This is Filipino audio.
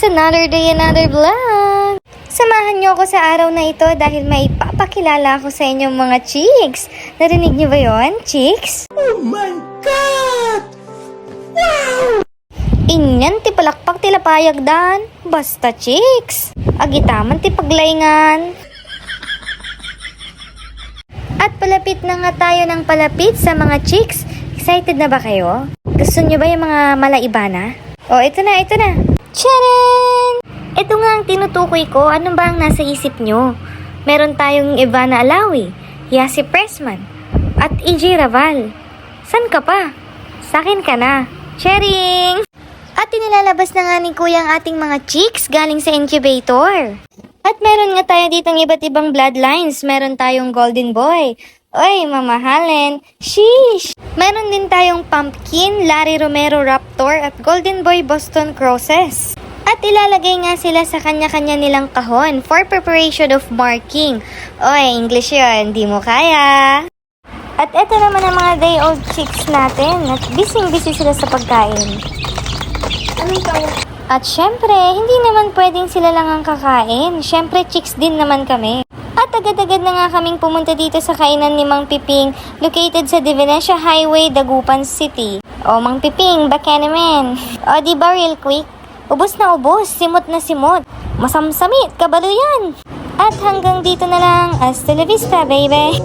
another day, another vlog! Samahan niyo ako sa araw na ito dahil may papakilala ako sa inyong mga chicks. Narinig niyo ba yon, chicks? Oh my God! Wow! Inyan ti palakpak ti lapayag dan. Basta chicks. Agitaman ti paglayngan. At palapit na nga tayo ng palapit sa mga chicks. Excited na ba kayo? Gusto niyo ba yung mga malaibana? Oh, ito na, ito na. Tcharan! Ito nga ang tinutukoy ko. Ano ba ang nasa isip nyo? Meron tayong Ivana Alawi, Yasi Pressman, at EJ Raval. San ka pa? Sakin ka na. Sharing! At inilalabas na nga ni Kuya ang ating mga chicks galing sa incubator. At meron nga tayo ditong iba't ibang bloodlines. Meron tayong Golden Boy. Oy, mamahalin. Sheesh! Meron din tayong Pumpkin, Larry Romero Raptor at Golden Boy Boston Crosses. At ilalagay nga sila sa kanya-kanya nilang kahon for preparation of marking. Oy, English yun. Di mo kaya. At eto naman ang mga day-old chicks natin. At busy-busy sila sa pagkain. Anong tawag? At syempre, hindi naman pwedeng sila lang ang kakain. Syempre, chicks din naman kami. At agad-agad na nga kaming pumunta dito sa kainan ni Mang Piping, located sa Divinesia Highway, Dagupan City. O, Mang Piping, baka naman. O, diba real quick? Ubos na ubos, simot na simot. Masamsamit, kabalo yan. At hanggang dito na lang, hasta la vista, baby.